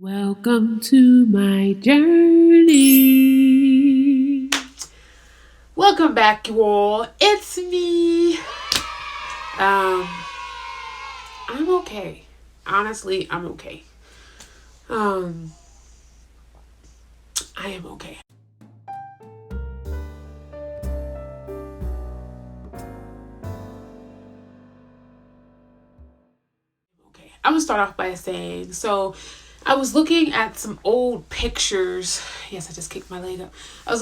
Welcome to my journey. Welcome back, you all. It's me. I'm okay. Honestly, I'm okay. I am okay. I'm gonna start off by saying, I was looking at some old pictures. Yes, I just kicked my leg up. My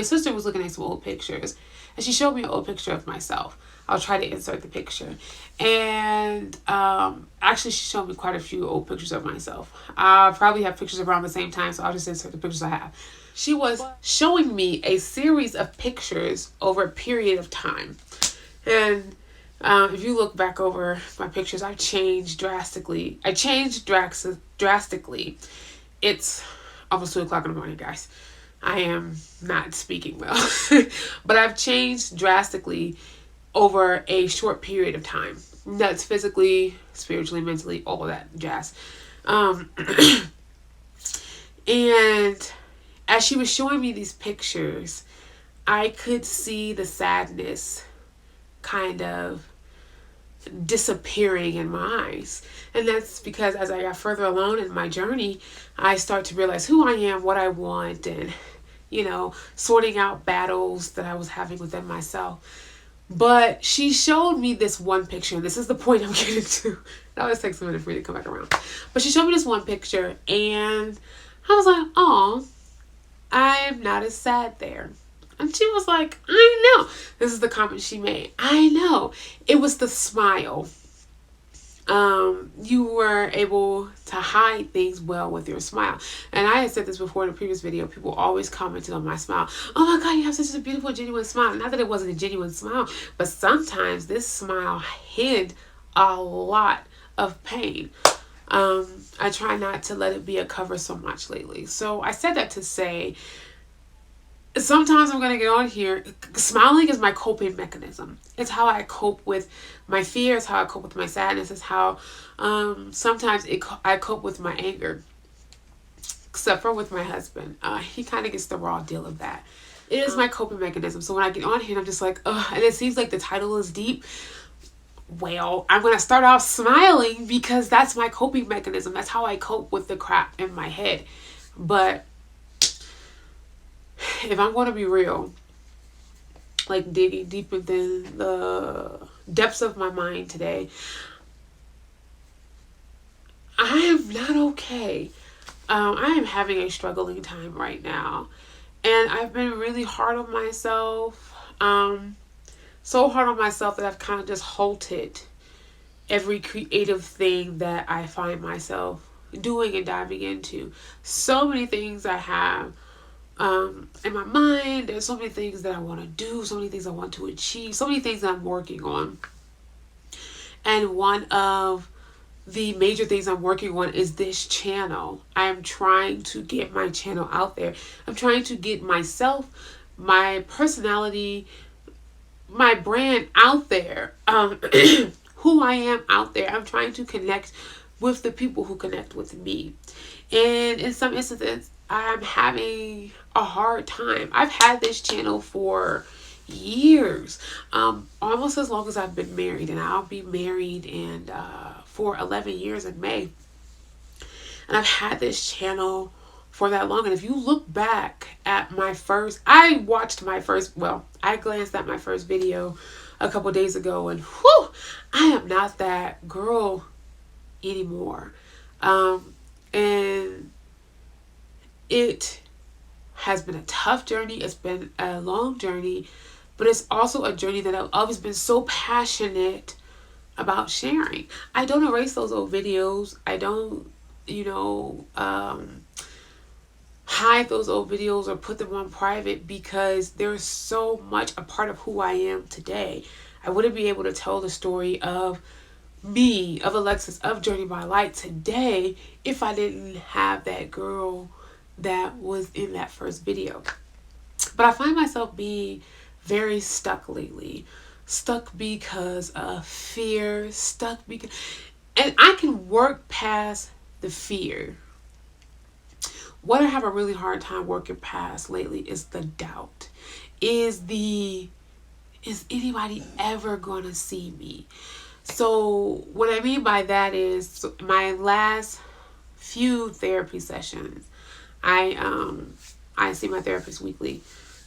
sister was looking at some old pictures, and she showed me an old picture of myself. I'll try to insert the picture. And actually, she showed me quite a few old pictures of myself. I probably have pictures around the same time, so I'll just insert the pictures I have. She was showing me a series of pictures over a period of time. And if you look back over my pictures, I've changed drastically. Drastically. It's almost 2 o'clock in the morning, guys. I am not speaking well. But I've changed drastically over a short period of time. That's physically, spiritually, mentally, all of that jazz. And as she was showing me these pictures, I could see the sadness kind of disappearing in my eyes. And that's because as I got further along in my journey, I start to realize who I am, what I want, and sorting out battles that I was having within myself. But she showed me this one picture, and this is the point I'm getting to. It always takes a minute for me to come back around. But she showed me this one picture, and I was like, oh, I'm not as sad there. And she was like, I know. This is the comment she made. I know. It was the smile. You were able to hide things well with your smile. And I had said this before in a previous video. People always commented on my smile. Oh my God, you have such a beautiful, genuine smile. Not that it wasn't a genuine smile, but sometimes this smile hid a lot of pain. I try not to let it be a cover so much lately. So I said that to say, sometimes I'm going to get on here. Smiling is my coping mechanism. It's how I cope with my fears, how I cope with my sadness. It's how sometimes I cope with my anger. Except for with my husband. He kind of gets the raw deal of that. It is my coping mechanism. So when I get on here, I'm just like, ugh. And it seems like the title is deep. Well, I'm going to start off smiling because that's my coping mechanism. That's how I cope with the crap in my head. But if I'm going to be real, like digging deep within the depths of my mind today, I am not okay. I am having a struggling time right now. And I've been really hard on myself. So hard on myself that I've kind of just halted every creative thing that I find myself doing and diving into. So many things I have in my mind. There's so many things that I want to do, so many things I want to achieve, so many things that I'm working on. And one of the major things I'm working on is this channel. I'm trying to get my channel out there. I'm trying to get myself, my personality, my brand out there. Who I am out there. I'm trying to connect with the people who connect with me. And in some instances, I'm having a hard time. I've had this channel for years, almost as long as I've been married, and I'll be married for 11 years in May. And I've had this channel for that long. And if you look back at I glanced at my first video a couple days ago, and whew, I am not that girl anymore. And it has been a tough journey. It's been a long journey, but it's also a journey that I've always been so passionate about sharing. I don't erase those old videos. I don't, hide those old videos or put them on private, because they're so much a part of who I am today. I wouldn't be able to tell the story of me, of Alexis, of JourneyByLiight today if I didn't have that girl that was in that first video. But I find myself being very stuck lately. Stuck because of fear. And I can work past the fear. what I have a really hard time working past lately is the doubt. Is anybody ever gonna see me? So what I mean by that is my last few therapy sessions, I see my therapist weekly.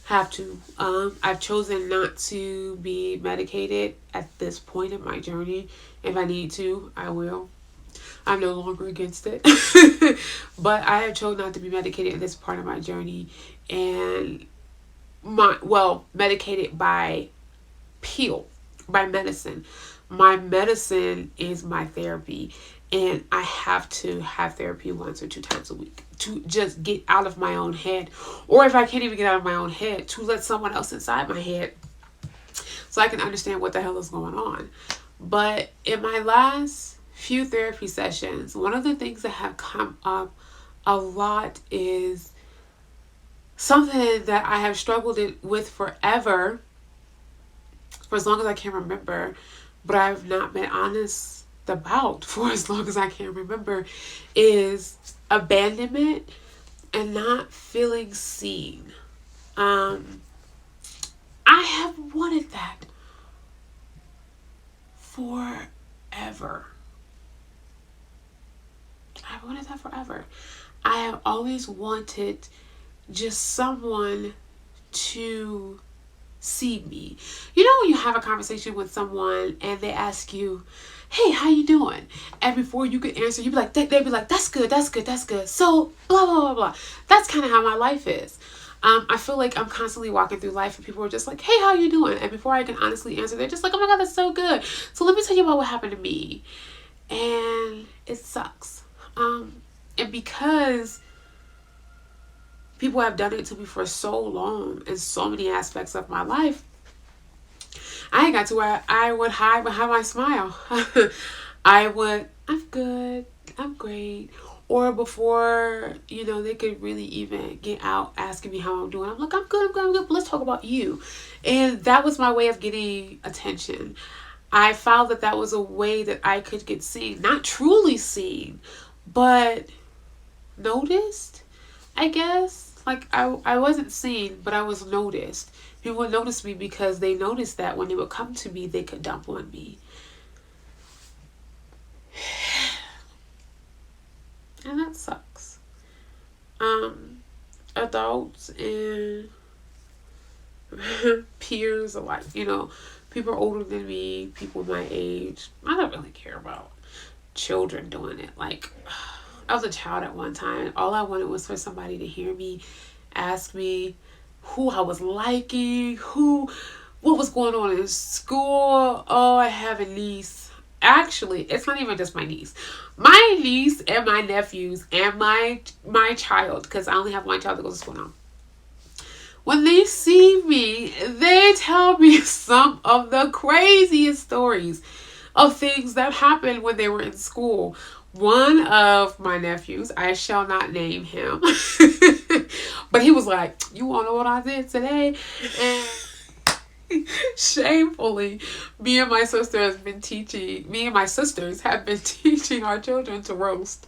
Have to. I've chosen not to be medicated at this point in my journey. If I need to, I will. I'm no longer against it. But I have chosen not to be medicated at this part of my journey. And medicated by pill, by medicine. My medicine is my therapy. And I have to have therapy once or 2 times a week to just get out of my own head. Or if I can't even get out of my own head, to let someone else inside my head so I can understand what the hell is going on. But in my last few therapy sessions, one of the things that have come up a lot is something that I have struggled with forever, for as long as I can remember, but I've not been honest about for as long as I can remember, is abandonment and not feeling seen. I have wanted that forever. I've wanted that forever. I have always wanted just someone to see me. You know when you have a conversation with someone and they ask you, hey, how you doing? And before you could answer, you'd be like, they'd be like, that's good, that's good, that's good. So blah, blah, blah, blah. That's kind of how my life is. I feel like I'm constantly walking through life and people are just like, hey, how you doing? And before I can honestly answer, they're just like, oh my God, that's so good. So let me tell you about what happened to me. And it sucks. And because people have done it to me for so long in so many aspects of my life, I got to where I would hide behind my smile. I'm good, I'm great. Or before, they could really even get out asking me how I'm doing, I'm like, I'm good, but let's talk about you. And that was my way of getting attention. I found that was a way that I could get seen. Not truly seen, but noticed, I guess. Like, I wasn't seen, but I was noticed. People would notice me because they noticed that when they would come to me, they could dump on me. And that sucks. Adults and peers alike, people older than me, people my age. I don't really care about children doing it. Like, I was a child at one time. All I wanted was for somebody to hear me, ask me who I was liking, what was going on in school. Oh, I have a niece. Actually, it's not even just my niece. My niece and my nephews and my child, because I only have one child that goes to school now. When they see me, they tell me some of the craziest stories of things that happened when they were in school. One of my nephews, I shall not name him, but he was like, you want to know what I did today? And shamefully, me and my sisters have been teaching our children to roast,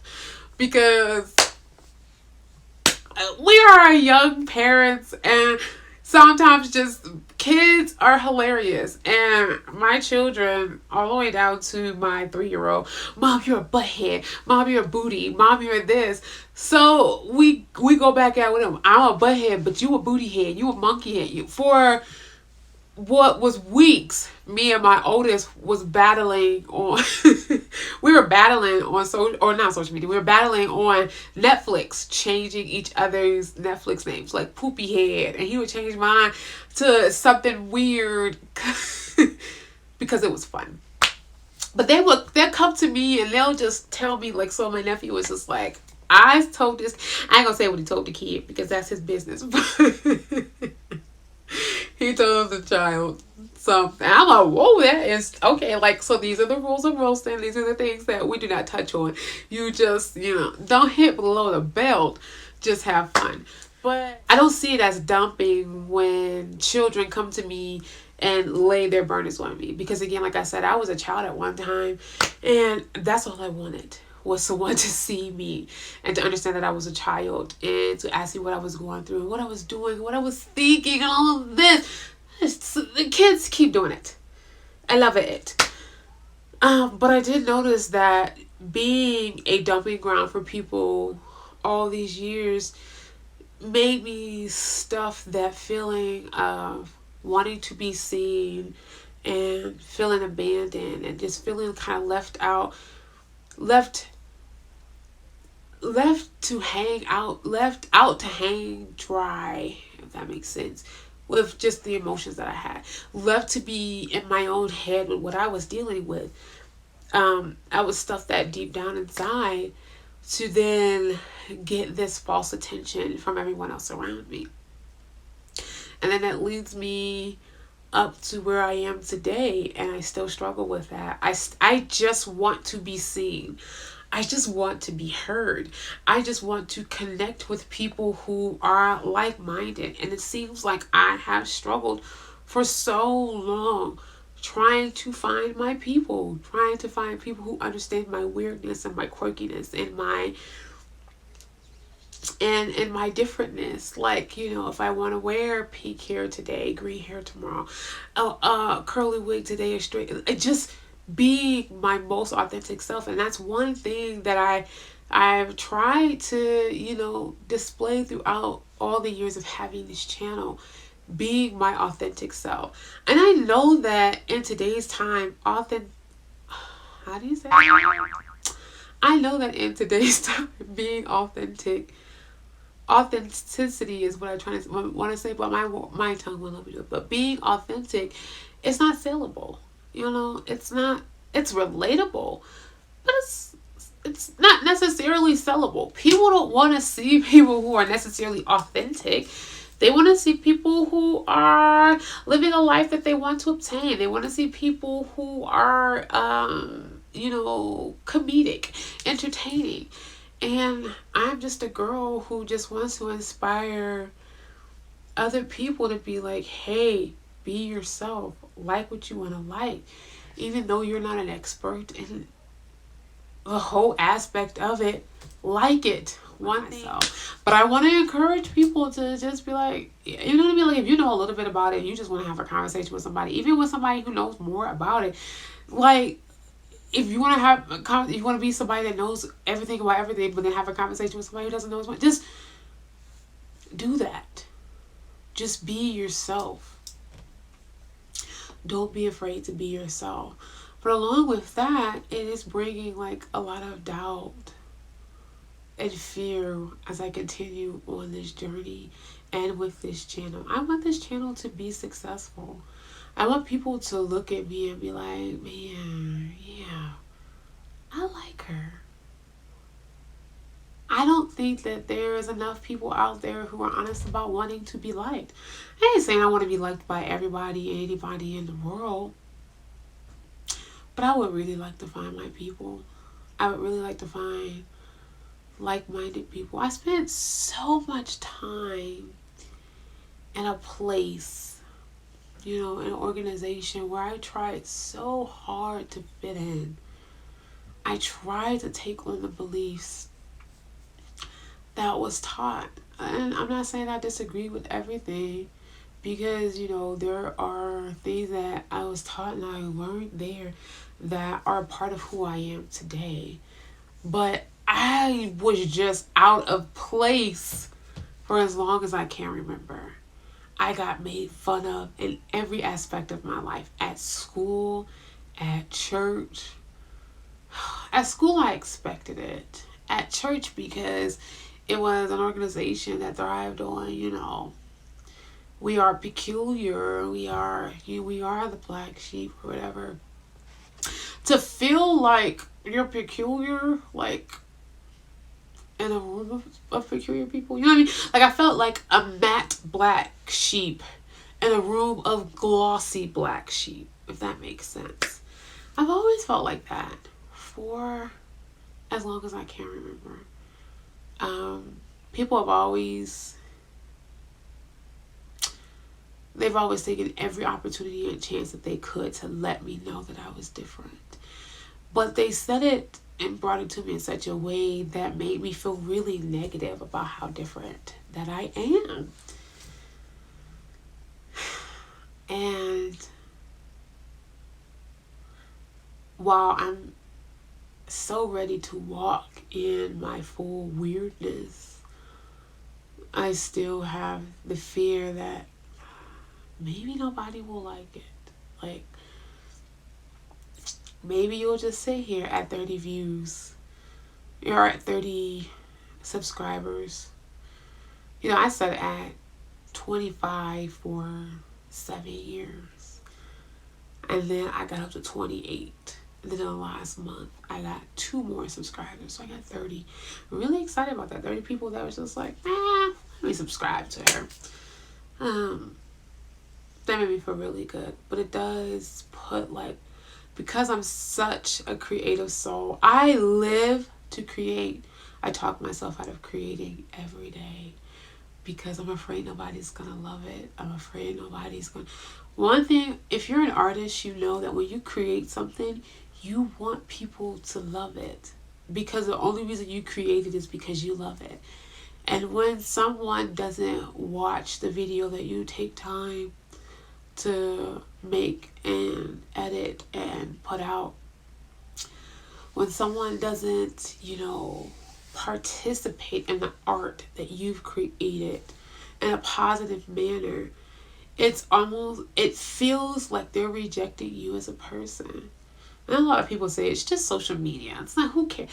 because we are young parents and sometimes just kids are hilarious. And my children, all the way down to my 3-year-old, Mom, you're a butthead. Mom, you're a booty. Mom, you're this. So we go back out with them. I'm a butthead, but you a booty head. You a monkey head. You for what was weeks, me and my oldest was battling on we were battling on not social media, we were battling on Netflix, changing each other's Netflix names, like Poopy Head, and he would change mine to something weird because it was fun. But they'll come to me and they'll just tell me, like, so my nephew was just like, I told this, I ain't gonna say what he told the kid because that's his business. He told the child something. I'm like, whoa, that is okay. Like, so these are the rules of roasting. These are the things that we do not touch on. You just, don't hit below the belt. Just have fun. But I don't see it as dumping when children come to me and lay their burdens on me. Because again, like I said, I was a child at one time and that's all I wanted was someone to see me and to understand that I was a child and to ask me what I was going through, what I was doing, what I was thinking, and all of this. The kids keep doing it. I love it. But I did notice that being a dumping ground for people all these years made me stuff that feeling of wanting to be seen and feeling abandoned and just feeling kind of left out, left left out to hang dry, if that makes sense, with just the emotions that I had, left to be in my own head with what I was dealing with. I was stuffed that deep down inside to then get this false attention from everyone else around me. And then that leads me up to where I am today, and I still struggle with that. I just want to be seen. I just want to be heard. I just want to connect with people who are like-minded. And it seems like I have struggled for so long trying to find my people, trying to find people who understand my weirdness and my quirkiness and my differentness. Like, if I want to wear pink hair today, green hair tomorrow, curly wig today, or straight, just being my most authentic self. And that's one thing that I've tried to display throughout all the years of having this channel, being my authentic self. And I know that in today's time, how do you say that? I know that in today's time, being authenticity is what I want to say, but my tongue won't let me do it. But being authentic, it's not saleable. It's not. It's relatable, but it's not necessarily sellable. People don't want to see people who are necessarily authentic. They want to see people who are living a life that they want to obtain. They want to see people who are, comedic, entertaining. And I'm just a girl who just wants to inspire other people to be like, hey, be yourself. Like what you want to like. Even though you're not an expert in the whole aspect of it, like it. One thing. But I want to encourage people to just be like, you know what I mean? Like, if you know a little bit about it and you just want to have a conversation with somebody, even with somebody who knows more about it, like, if you want to you want to be somebody that knows everything about everything, but then have a conversation with somebody who doesn't know as much, just do that. Just be yourself. Don't be afraid to be yourself. But along with that, it is bringing like a lot of doubt and fear as I continue on this journey and with this channel. I want this channel to be successful. I want people to look at me and be like, man, yeah, I like her. I don't think that there is enough people out there who are honest about wanting to be liked. I ain't saying I want to be liked by everybody, anybody in the world. But I would really like to find my people. I would really like to find like-minded people. I spent so much time in a place, an organization where I tried so hard to fit in. I tried to take on the beliefs that was taught. And I'm not saying I disagree with everything, because, there are things that I was taught and I learned there that are a part of who I am today. But I was just out of place for as long as I can remember. I got made fun of in every aspect of my life. At school, at church. At school, I expected it. At church, because it was an organization that thrived on, we are peculiar. We are the black sheep or whatever. To feel like you're peculiar, like in a room of peculiar people. You know what I mean? Like, I felt like a matte black sheep in a room of glossy black sheep, if that makes sense. I've always felt like that for as long as I can remember. People have always taken every opportunity and chance that they could to let me know that I was different. But they said it and brought it to me in such a way that made me feel really negative about how different that I am. And while I'm so ready to walk in my full weirdness, I still have the fear that maybe nobody will like it. Like, maybe you'll just sit here at 30 views or at 30 subscribers. You know, I sat at 25 for 7 years. And then I got up to 28. And then in the last month, I got 2 more subscribers. So I got 30. I'm really excited about that. 30 people that was just like, let me subscribe to her. That made me feel really good. But it does put, like, because I'm such a creative soul, I live to create. I talk myself out of creating every day because I'm afraid nobody's gonna love it. I'm afraid nobody's gonna. One thing, if you're an artist, you know that when you create something, you want people to love it, because the only reason you create it is because you love it. And when someone doesn't watch the video that you take time to make and edit and put out, when someone doesn't, participate in the art that you've created in a positive manner, it feels like they're rejecting you as a person. And a lot of people say it's just social media. It's not, who cares?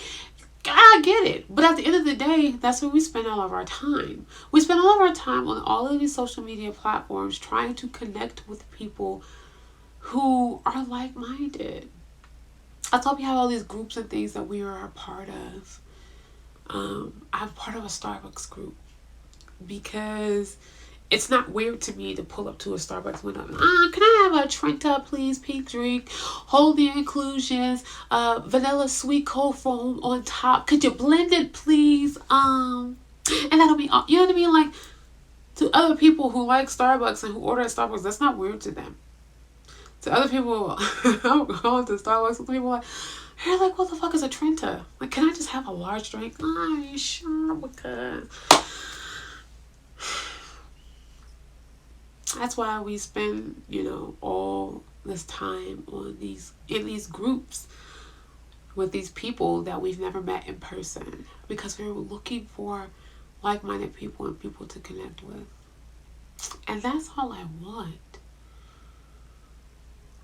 I get it. But at the end of the day, that's where we spend all of our time. We spend all of our time on all of these social media platforms trying to connect with people who are like-minded. I thought we have all these groups and things that we are a part of. I'm part of a Starbucks group because it's not weird to me to pull up to a Starbucks window. Can I have a Trenta, please, pink drink? Hold the inclusions. Vanilla sweet cold foam on top. Could you blend it, please? And that'll be, you know what I mean? Like, to other people who like Starbucks and who order at Starbucks, that's not weird to them. To other people, I'm going to Starbucks with people like, you're like, what the fuck is a Trenta? Like, can I just have a large drink? Are you sure? Because that's why we spend, all this time in these groups with these people that we've never met in person, because we're looking for like-minded people and people to connect with. And that's all I want.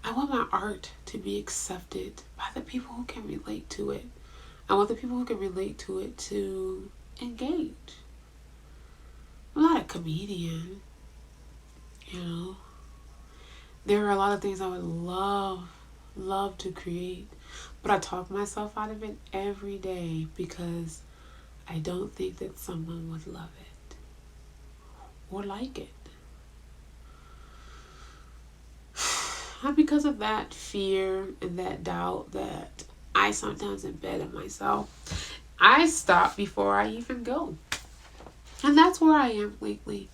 I want my art to be accepted by the people who can relate to it. I want the people who can relate to it to engage. I'm not a comedian. There are a lot of things I would love to create, but I talk myself out of it every day because I don't think that someone would love it or like it. And because of that fear and that doubt that I sometimes embed in myself, I stop before I even go. And that's where I am lately.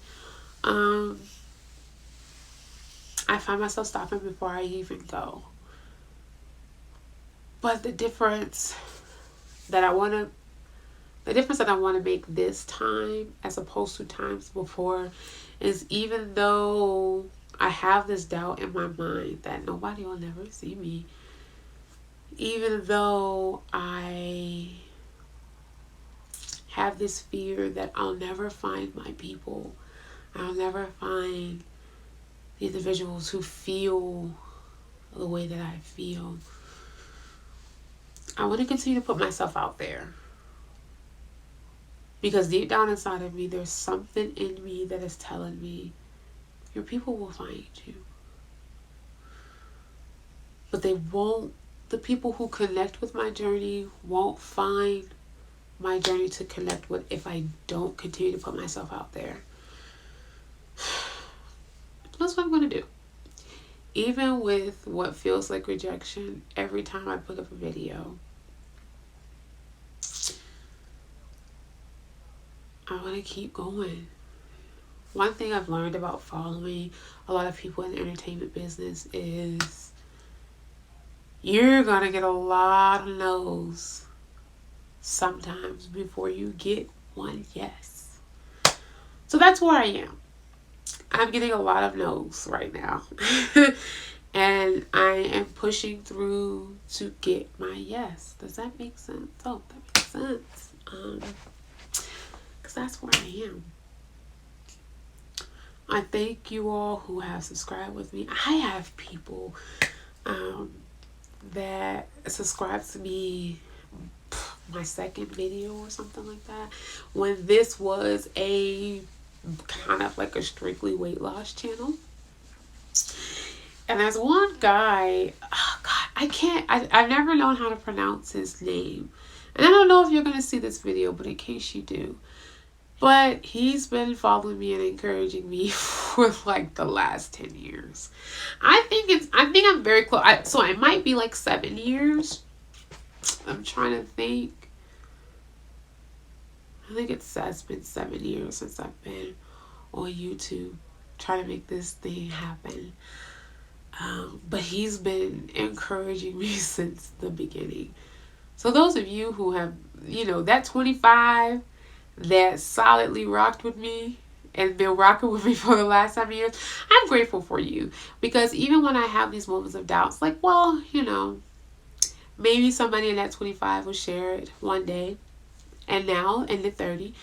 I find myself stopping before I even go. But the difference that I want to make this time as opposed to times before is, even though I have this doubt in my mind that nobody will never see me, even though I have this fear that I'll never find my people, I'll never find the individuals who feel the way that I feel, I want to continue to put myself out there. Because deep down inside of me, there's something in me that is telling me, your people will find you. But the people who connect with my journey won't find my journey to connect with if I don't continue to put myself out there. That's what I'm going to do. Even with what feels like rejection every time I put up a video, I want to keep going. One thing I've learned about following a lot of people in the entertainment business is you're going to get a lot of no's sometimes before you get one yes. So that's where I am. I'm getting a lot of no's right now. And I am pushing through to get my yes. Does that make sense? Oh, that makes sense. Because that's where I am. I thank you all who have subscribed with me. I have people that subscribed to me my second video or something like that, when this was a kind of like a strictly weight loss channel. And there's one guy, oh God, I've never known how to pronounce his name. And I don't know if you're going to see this video, but in case you do. But he's been following me and encouraging me for like the last 10 years. I think I'm very close. So I might be like 7 years. I'm trying to think. I think it's been 7 years since I've been on YouTube trying to make this thing happen. But he's been encouraging me since the beginning. So those of you who have, that 25 that solidly rocked with me and been rocking with me for the last 7 years, I'm grateful for you. Because even when I have these moments of doubts, like, well, maybe somebody in that 25 will share it one day. And now in the 30,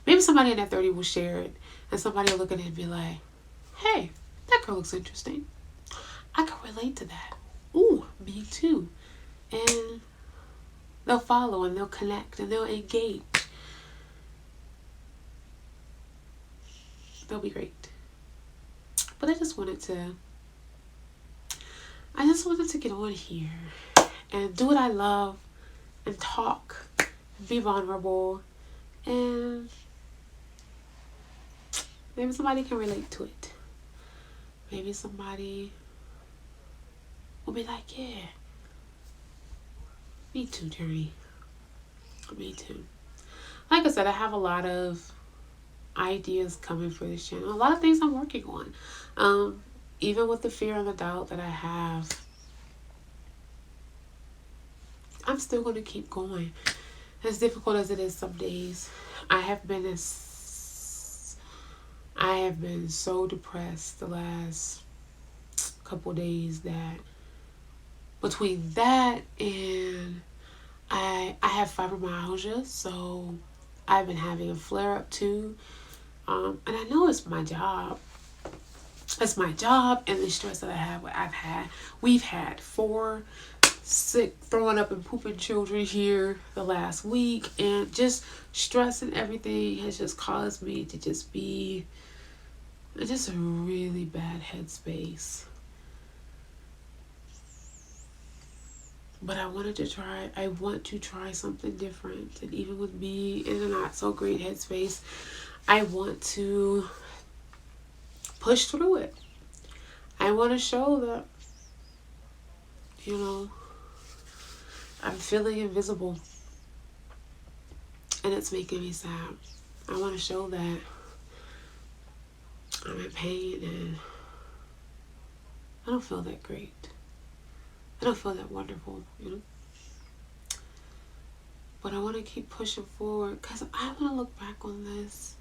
maybe somebody in that 30 will share it. And somebody will look at it and be like, hey, that girl looks interesting. I can relate to that. Ooh, me too. And they'll follow and they'll connect and they'll engage. They'll be great. But I just wanted to get on here and do what I love and talk, and be vulnerable, and maybe somebody can relate to it. Maybe somebody will be like, yeah, me too, Journey. Me too. Like I said, I have a lot of ideas coming for this channel. A lot of things I'm working on. Even with the fear and the doubt that I have, I'm still going to keep going. As difficult as it is some days, I have been so depressed the last couple days that between that and I have fibromyalgia, so I've been having a flare up too. And I know it's my job. It's my job and the stress that we've had 4 sick, throwing up and pooping children here the last week, and just stress and everything has just caused me to just be in just a really bad headspace. But I want to try something different. And even with me in a not so great headspace, I want to push through it. I want to show that, I'm feeling invisible. And it's making me sad. I want to show that I'm in pain and I don't feel that great. I don't feel that wonderful, But I want to keep pushing forward because I want to look back on this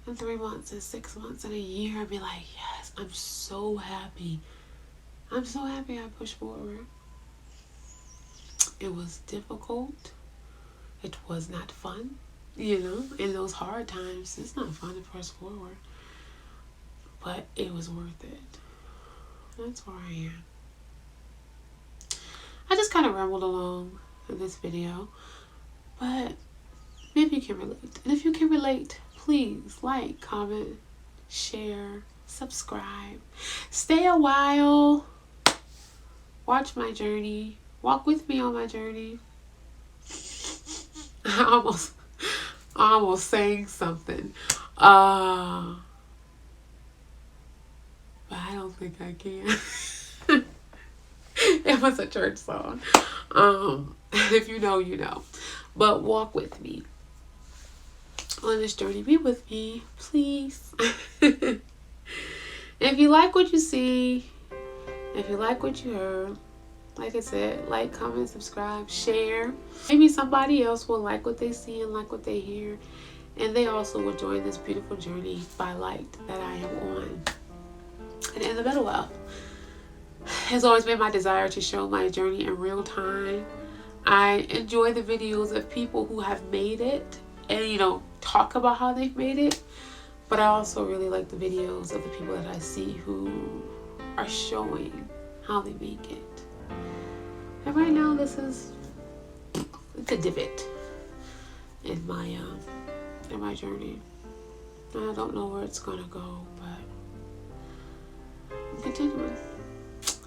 in 3 months and 6 months and a year and be like, yes, I'm so happy. I'm so happy I pushed forward. It was difficult. It was not fun. In those hard times, it's not fun to press forward. But it was worth it. That's where I am. I just kind of rambled along in this video, but maybe you can relate. And if you can relate, please like, comment, share, subscribe. Stay a while. Watch my journey. Walk with me on my journey. I almost sang something. But I don't think I can. It was a church song. If you know, you know. But walk with me on this journey. Be with me, please. If you like what you see, if you like what you heard, like I said, like, comment, subscribe, share. Maybe somebody else will like what they see and like what they hear, and they also will join this beautiful journey by light that I am on. And in the middle of, has always been my desire to show my journey in real time. I enjoy the videos of people who have made it and, you know, talk about how they've made it. But I also really like the videos of the people that I see who are showing how they make it. And right now, it's a divot in my journey. I don't know where it's gonna go, but I'm continuing,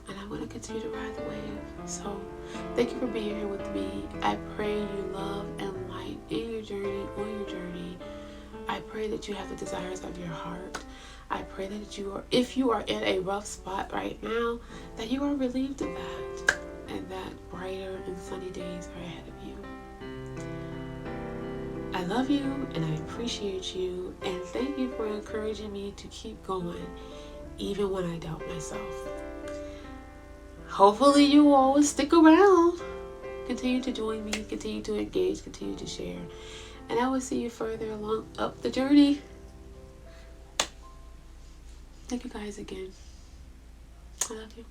and I'm gonna continue to ride the wave. So thank you for being here with me. I pray you love and light in your journey, on your journey. I pray that you have the desires of your heart. I pray that if you are in a rough spot right now, that you are relieved of that, and that brighter and sunny days are ahead of you. I love you, and I appreciate you, and thank you for encouraging me to keep going, even when I doubt myself. Hopefully you will always stick around. Continue to join me, continue to engage, continue to share. And I will see you further along up the journey. Thank you guys again. I love you.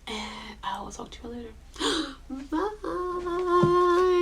And I will talk to you later. Bye.